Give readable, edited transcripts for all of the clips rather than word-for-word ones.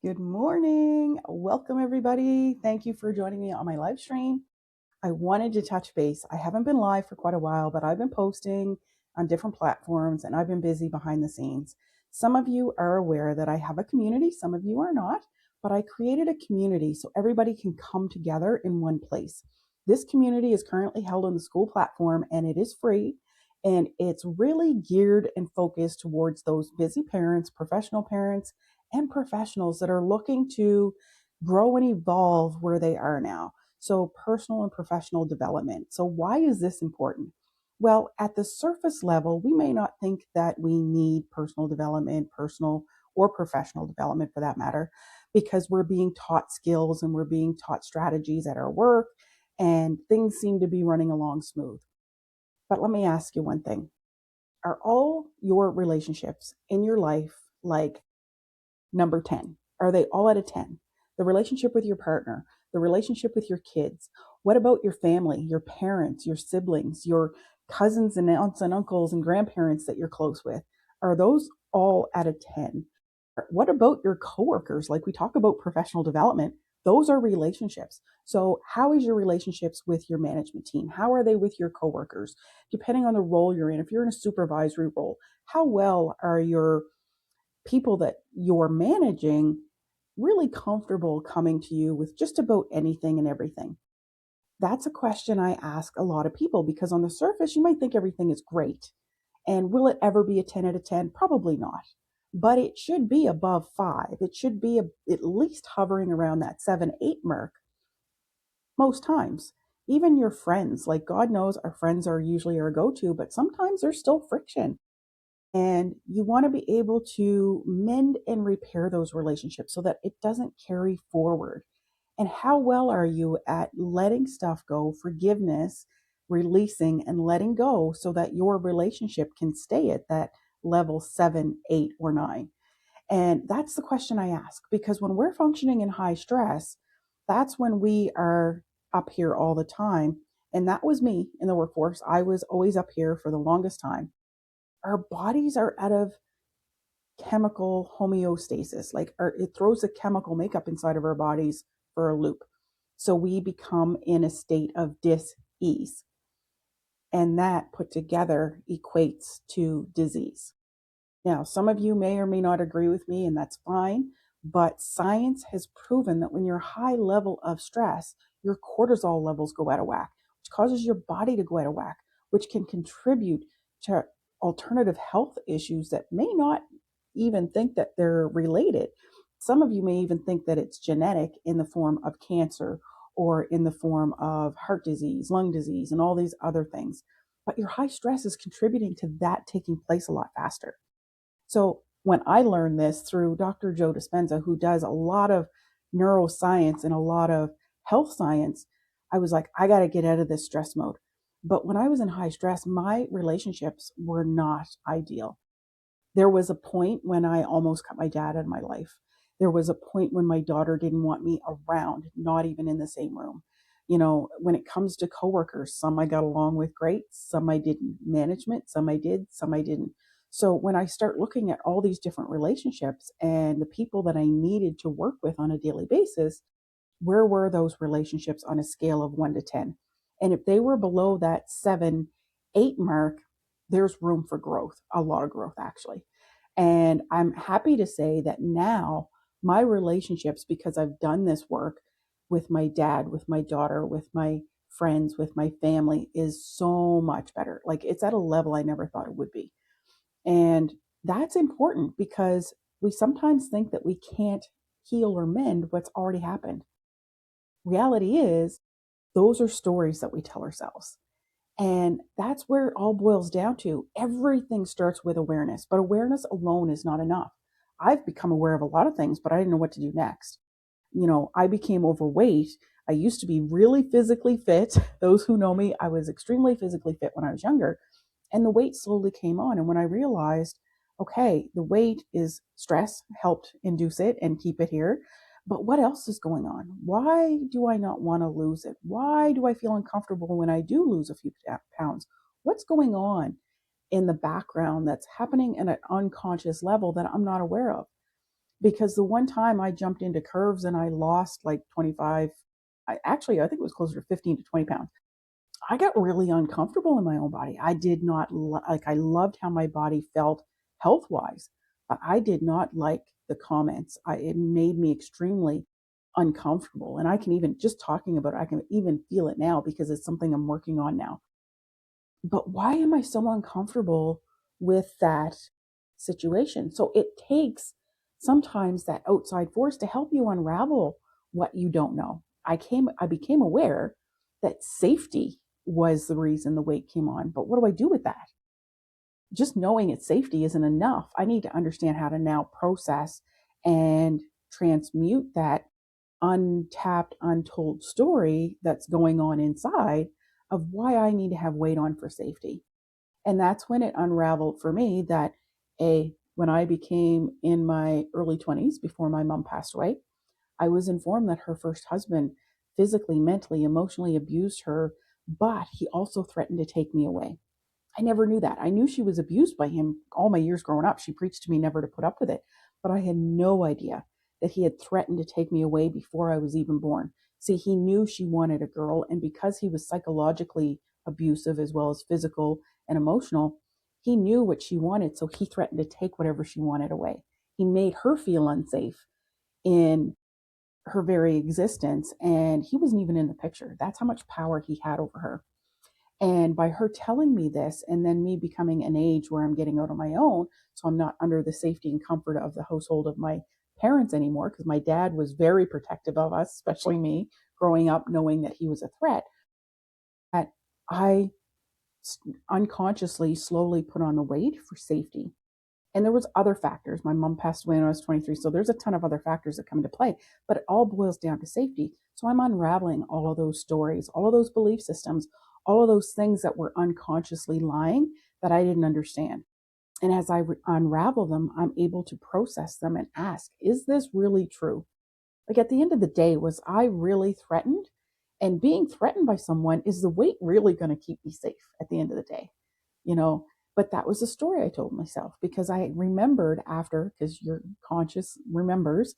Good morning. Welcome, everybody. Thank you for joining me on my live stream. I wanted to touch base. I haven't been live for quite a while, but I've been posting on different platforms and I've been busy behind the scenes. Some of you are aware that I have a community, some of you are not, but I created a community so everybody can come together in one place. This community is currently held on the school platform and it is free. And it's really geared and focused towards those busy parents, and professionals that are looking to grow and evolve where they are now. So, personal and professional development. So, why is this important? Well, at the surface level, we may not think that we need personal development, personal or professional development for that matter, because we're being taught skills and we're being taught strategies at our work, and things seem to be running along smooth. But let me ask you one thing. Are all your relationships in your life like number 10? Are they all at a 10? The relationship with your partner, the relationship with your kids. What about your family, your parents, your siblings, your cousins and aunts and uncles and grandparents that you're close with? Are those all at a 10? What about your coworkers? Like we talk about professional development, those are relationships. So, how is your relationships with your management team? How are they with your coworkers? Depending on the role you're in, if you're in a supervisory role, how well are your people that you're managing really comfortable coming to you with just about anything and everything? That's a question I ask a lot of people because on the surface, you might think everything is great. And will it ever be a 10 out of 10? Probably not. But it should be above five. It should be at least hovering around that 7, 8 mark most times. Even your friends, like God knows our friends are usually our go to, but sometimes there's still friction. And you want to be able to mend and repair those relationships so that it doesn't carry forward. And how well are you at letting stuff go, forgiveness, releasing, and letting go so that your relationship can stay at that level 7, 8, or 9? And that's the question I ask because when we're functioning in high stress, that's when we are up here all the time. And that was me in the workforce. I was always up here for the longest time. Our bodies are out of chemical homeostasis, it throws a chemical makeup inside of our bodies for a loop. So we become in a state of dis-ease. And that put together equates to disease. Now, some of you may or may not agree with me, and that's fine. But science has proven that when you're high level of stress, your cortisol levels go out of whack, which causes your body to go out of whack, which can contribute to alternative health issues that may not even think that they're related. Some of you may even think that it's genetic in the form of cancer or in the form of heart disease, lung disease, and all these other things. But your high stress is contributing to that taking place a lot faster. So when I learned this through Dr. Joe Dispenza, who does a lot of neuroscience and a lot of health science, I was like, I got to get out of this stress mode. But when I was in high stress, my relationships were not ideal. There was a point when I almost cut my dad out of my life. There was a point when my daughter didn't want me around, not even in the same room. When it comes to coworkers, some I got along with great, some I didn't. Management, some I did, some I didn't. So when I start looking at all these different relationships and the people that I needed to work with on a daily basis, where were those relationships on a scale of 1 to 10? And if they were below that 7, 8 mark, there's room for growth, a lot of growth actually. And I'm happy to say that now my relationships, because I've done this work with my dad, with my daughter, with my friends, with my family, is so much better. Like it's at a level I never thought it would be. And that's important because we sometimes think that we can't heal or mend what's already happened. Reality is, those are stories that we tell ourselves. And that's where it all boils down to. Everything starts with awareness, but awareness alone is not enough. I've become aware of a lot of things, but I didn't know what to do next. I became overweight. I used to be really physically fit. Those who know me, I was extremely physically fit when I was younger. And the weight slowly came on. And when I realized, okay, the weight is stress, helped induce it and keep it here. But what else is going on? Why do I not want to lose it? Why do I feel uncomfortable when I do lose a few pounds? What's going on in the background that's happening at an unconscious level that I'm not aware of? because the one time I jumped into curves and I lost like 25, I think it was closer to 15 to 20 pounds. I got really uncomfortable in my own body. I did not like, I loved how my body felt health wise, but I did not like the comments. It made me extremely uncomfortable. And I can even, just talking about it, I can even feel it now because it's something I'm working on now. But why am I so uncomfortable with that situation? So it takes sometimes that outside force to help you unravel what you don't know. I became aware that safety was the reason the weight came on. But what do I do with that? Just knowing it's safety isn't enough. I need to understand how to now process and transmute that untapped, untold story that's going on inside of why I need to have weight on for safety. And that's when it unraveled for me that when I became in my early 20s before my mom passed away, I was informed that her first husband physically, mentally, emotionally abused her, but he also threatened to take me away. I never knew that. I knew she was abused by him all my years growing up. She preached to me never to put up with it. But I had no idea that he had threatened to take me away before I was even born. See, he knew she wanted a girl. And because he was psychologically abusive as well as physical and emotional, he knew what she wanted. So he threatened to take whatever she wanted away. He made her feel unsafe in her very existence. And he wasn't even in the picture. That's how much power he had over her. And by her telling me this, and then me becoming an age where I'm getting out on my own, so I'm not under the safety and comfort of the household of my parents anymore, because my dad was very protective of us, especially me, growing up knowing that he was a threat, that I unconsciously slowly put on the weight for safety. And there was other factors. My mom passed away when I was 23, so there's a ton of other factors that come into play, but it all boils down to safety. So I'm unraveling all of those stories, all of those belief systems, all of those things that were unconsciously lying that I didn't understand. And as I unravel them, I'm able to process them and ask, is this really true? Like at the end of the day, was I really threatened? And being threatened by someone, is the weight really going to keep me safe at the end of the day? You know, but that was a story I told myself because I remembered after, because your conscious remembers,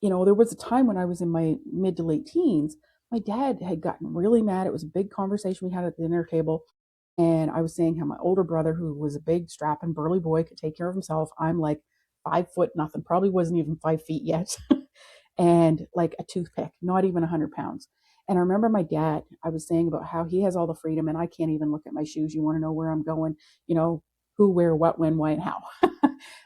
there was a time when I was in my mid to late teens. My dad had gotten really mad. It was a big conversation we had at the dinner table. And I was saying how my older brother, who was a big, strapping, burly boy, could take care of himself. I'm like 5 foot nothing, probably wasn't even 5 feet yet, and like a toothpick, not even 100 pounds. And I remember my dad, I was saying about how he has all the freedom and I can't even look at my shoes. You want to know where I'm going, who, where, what, when, why, and how.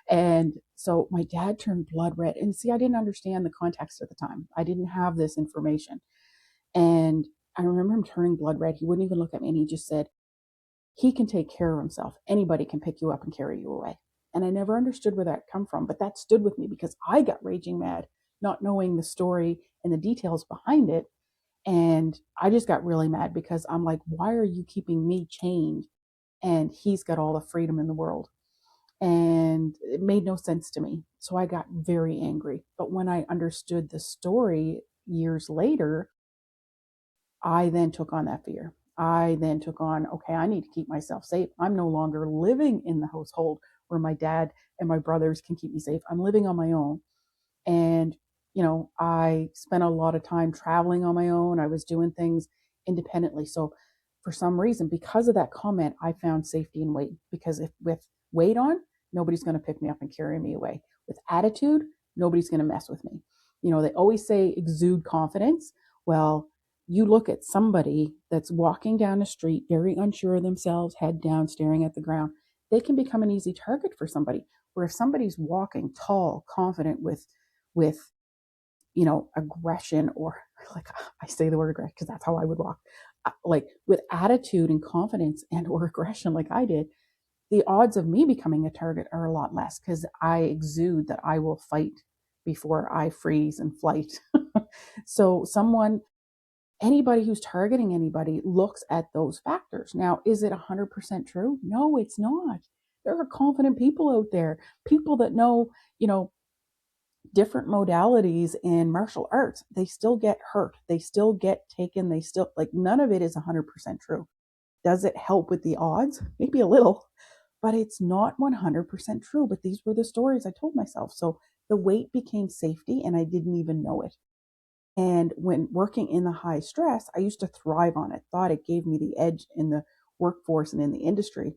And so my dad turned blood red. And see, I didn't understand the context at the time. I didn't have this information. And I remember him turning blood red. He wouldn't even look at me and he just said, he can take care of himself. Anybody can pick you up and carry you away. And I never understood where that come from, but that stood with me because I got raging mad, not knowing the story and the details behind it. And I just got really mad because I'm like, why are you keeping me chained? And he's got all the freedom in the world. And it made no sense to me. So I got very angry. But when I understood the story years later, I then took on that fear. I then took on, okay, I need to keep myself safe. I'm no longer living in the household where my dad and my brothers can keep me safe. I'm living on my own. And, I spent a lot of time traveling on my own. I was doing things independently. So for some reason, because of that comment, I found safety in weight. Because if with weight on, nobody's going to pick me up and carry me away. With attitude, nobody's going to mess with me. They always say exude confidence. Well, you look at somebody that's walking down the street, very unsure of themselves, head down, staring at the ground, they can become an easy target for somebody. Where if somebody's walking tall, confident with aggression, or like I say the word aggression because that's how I would walk, like with attitude and confidence and or aggression like I did, the odds of me becoming a target are a lot less because I exude that I will fight before I freeze and flight. So anybody who's targeting anybody looks at those factors. Now, is it 100% true? No, it's not. There are confident people out there, people that know, different modalities in martial arts. They still get hurt. They still get taken. They still, like, none of it is 100% true. Does it help with the odds? Maybe a little, but it's not 100% true. But these were the stories I told myself. So The weight became safety and I didn't even know it. And when working in the high stress, I used to thrive on it, thought it gave me the edge in the workforce and in the industry,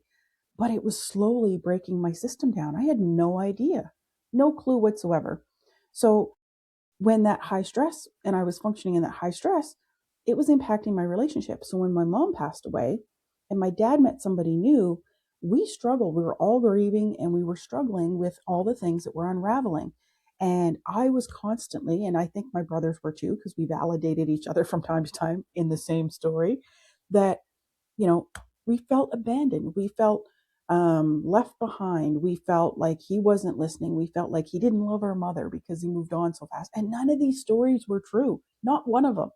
but it was slowly breaking my system down. I had no idea, no clue whatsoever. So when that high stress and I was functioning in that high stress, it was impacting my relationship. So when my mom passed away and my dad met somebody new, we struggled. We were all grieving and we were struggling with all the things that were unraveling. And I was constantly, and I think my brothers were too, because we validated each other from time to time in the same story, that you know, we felt abandoned. We felt left behind. We felt like he wasn't listening. We felt like he didn't love our mother because he moved on so fast. And none of these stories were true, not one of them.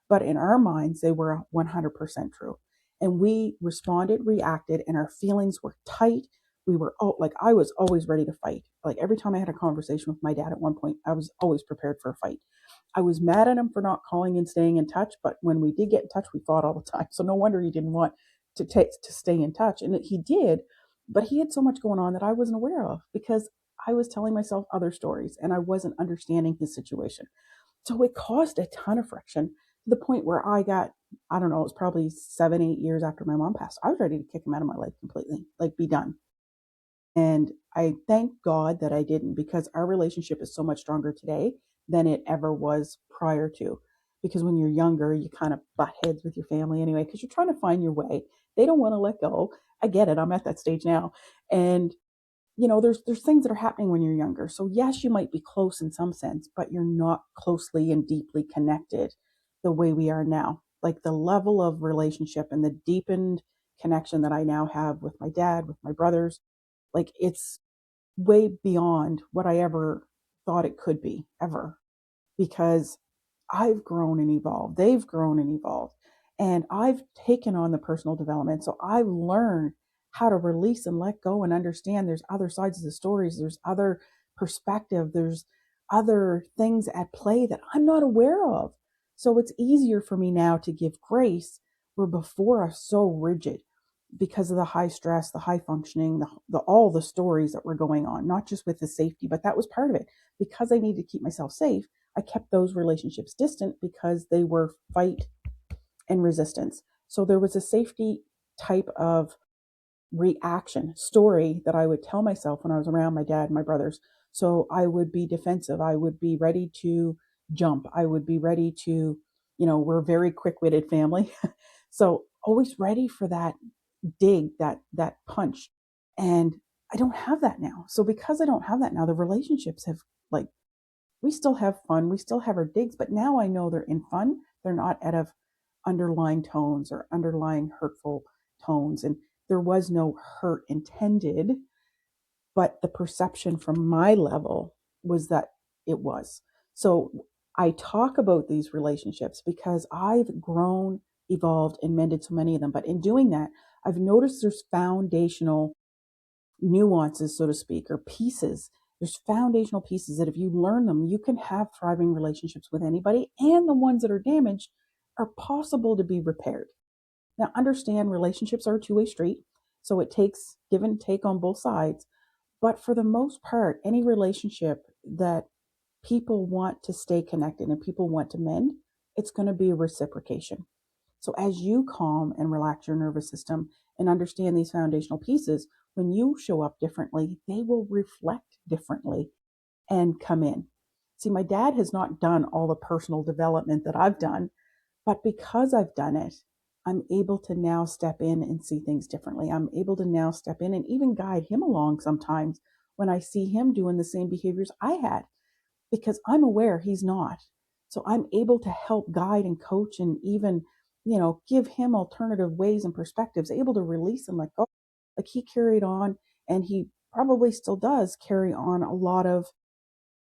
But in our minds, they were 100% true. And we responded, reacted, and our feelings were tight. We were like, I was always ready to fight. Like every time I had a conversation with my dad at one point, I was always prepared for a fight. I was mad at him for not calling and staying in touch, but when we did get in touch, we fought all the time. So no wonder he didn't want to stay in touch, and he did, but he had so much going on that I wasn't aware of because I was telling myself other stories and I wasn't understanding his situation. So it caused a ton of friction to the point where I don't know, it was probably 7, 8 years after my mom passed. I was ready to kick him out of my life completely, like be done. And I thank God that I didn't because our relationship is so much stronger today than it ever was prior to. Because when you're younger, you kind of butt heads with your family anyway, because you're trying to find your way. They don't want to let go. I get it. I'm at that stage now. And there's things that are happening when you're younger. So yes, you might be close in some sense, but you're not closely and deeply connected the way we are now. Like the level of relationship and the deepened connection that I now have with my dad, with my brothers, like it's way beyond what I ever thought it could be, ever, because I've grown and evolved. They've grown and evolved. And I've taken on the personal development. So I've learned how to release and let go and understand there's other sides of the stories, there's other perspective, there's other things at play that I'm not aware of. So it's easier for me now to give grace where before I was so rigid because of the high stress, the high functioning, the all the stories that were going on, not just with the safety, but that was part of it. Because I needed to keep myself safe, I kept those relationships distant because they were fight and resistance. So there was a safety type of reaction story that I would tell myself when I was around my dad and my brothers. So I would be defensive. I would be ready to jump. I would be ready to, we're a very quick-witted family. So always ready for that dig, that punch. And I don't have that now. So because I don't have that now, the relationships have like we still have fun, we still have our digs, but now I know they're in fun. They're not out of underlying tones or underlying hurtful tones. And there was no hurt intended, but the perception from my level was that it was. So I talk about these relationships because I've grown, evolved, and mended so many of them. But in doing that, I've noticed there's foundational nuances, so to speak, or pieces. There's foundational pieces that if you learn them, you can have thriving relationships with anybody, and the ones that are damaged are possible to be repaired. Now, understand relationships are a two-way street, so it takes give and take on both sides. But for the most part, any relationship that people want to stay connected and people want to mend, it's going to be a reciprocation. So as you calm and relax your nervous system and understand these foundational pieces, when you show up differently, they will reflect differently and come in. See, my dad has not done all the personal development that I've done, but because I've done it, I'm able to now step in and see things differently. I'm able to now step in and even guide him along sometimes when I see him doing the same behaviors I had because I'm aware he's not. So I'm able to help guide and coach and even, give him alternative ways and perspectives, able to release and let go. Like he carried on and he probably still does carry on a lot of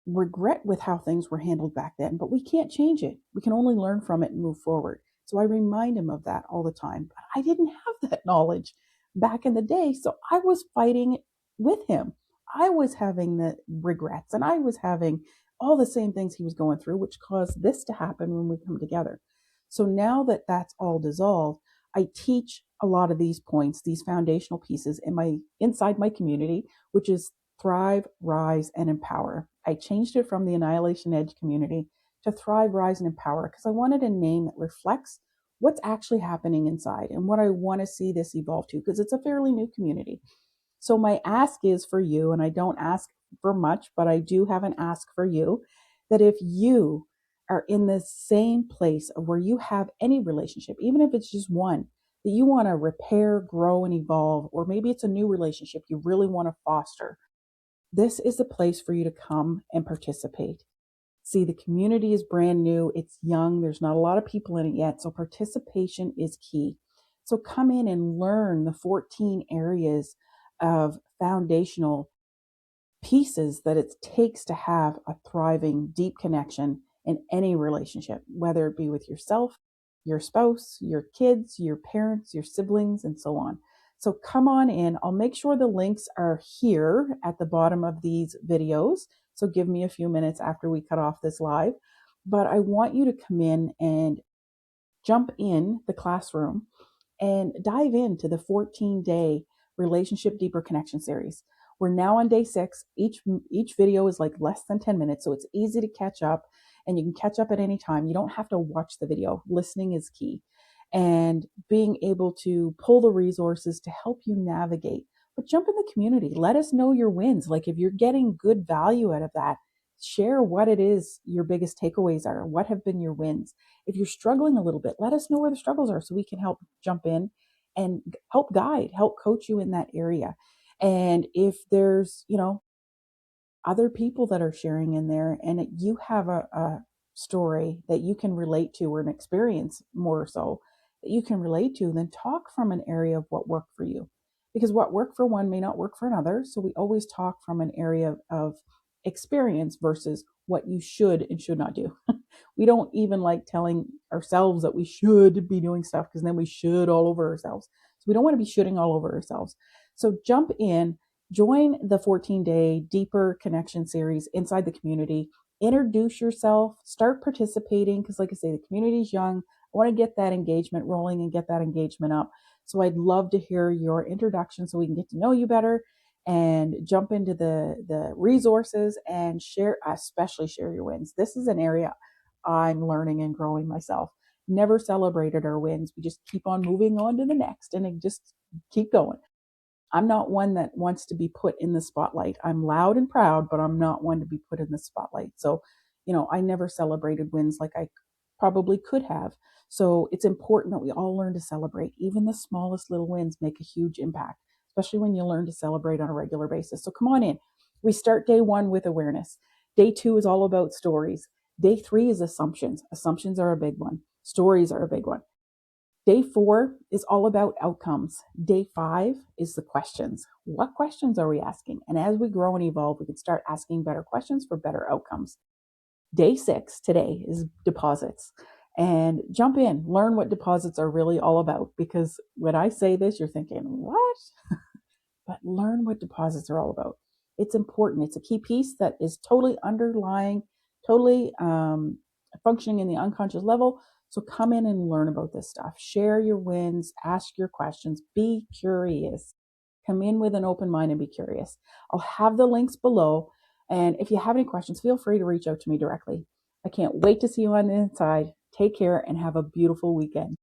regret with how things were handled back then, but we can't change it. We can only learn from it and move forward. So I remind him of that all the time. But I didn't have that knowledge back in the day. So I was fighting with him. I was having the regrets and I was having all the same things he was going through, which caused this to happen when we come together. So now that that's all dissolved, I teach a lot of these points, these foundational pieces in my inside my community, which is Thrive, Rise, and Empower. I changed it from the Annihilation Edge community to Thrive, Rise, and Empower because I wanted a name that reflects what's actually happening inside and what I want to see this evolve to, because it's a fairly new community. So my ask is for you, and I don't ask for much, but I do have an ask for you, that if you are in the same place of where you have any relationship, even if it's just one, that you want to repair, grow, and evolve, or maybe it's a new relationship you really want to foster, this is the place for you to come and participate. See, the community is brand new, it's young, there's not a lot of people in it yet, so participation is key. So come in and learn the 14 areas of foundational pieces that it takes to have a thriving, deep connection in any relationship, whether it be with yourself, your spouse, your kids, your parents, your siblings, and so on. So come on in. I'll make sure the links are here at the bottom of these videos. So give me a few minutes after we cut off this live. But I want you to come in and jump in the classroom and dive into the 14-day relationship deeper connection series. We're now on day 6. Each video is like less than 10 minutes, so it's easy to catch up, and you can catch up at any time. You don't have to watch the video. Listening is key, and being able to pull the resources to help you navigate. But jump in the community. Let us know your wins. Like, if you're getting good value out of that, share what it is your biggest takeaways are. What have been your wins? If you're struggling a little bit, let us know where the struggles are so we can help jump in and help guide, help coach you in that area. And if there's, other people that are sharing in there, and you have a story that you can relate to, or an experience more so that you can relate to, then talk from an area of what worked for you. Because what worked for one may not work for another. So we always talk from an area of experience versus what you should and should not do. We don't even like telling ourselves that we should be doing stuff, because then we should all over ourselves. So we don't want to be shooting all over ourselves. So jump in, join the 14-day deeper connection series inside the community. Introduce yourself, start participating, because like I say, the community is young. I want to get that engagement rolling and get that engagement up. So I'd love to hear your introduction so we can get to know you better and jump into the resources and share, especially share your wins. This is an area I'm learning and growing myself. Never celebrated our wins. We just keep on moving on to the next and just keep going. I'm not one that wants to be put in the spotlight. I'm loud and proud, but I'm not one to be put in the spotlight. So, I never celebrated wins like I probably could have. So it's important that we all learn to celebrate. Even the smallest little wins make a huge impact, especially when you learn to celebrate on a regular basis. So come on in. We start day 1 with awareness. Day 2 is all about stories. Day 3 is assumptions. Assumptions are a big one. Stories are a big one. Day 4 is all about outcomes. Day 5 is the questions. What questions are we asking? And as we grow and evolve, we can start asking better questions for better outcomes. Day 6 today is deposits. And jump in, learn what deposits are really all about. Because when I say this, you're thinking, what? But learn what deposits are all about. It's important. It's a key piece that is totally underlying, totally functioning in the unconscious level. So come in and learn about this stuff. Share your wins, ask your questions, be curious. Come in with an open mind and be curious. I'll have the links below. And if you have any questions, feel free to reach out to me directly. I can't wait to see you on the inside. Take care and have a beautiful weekend.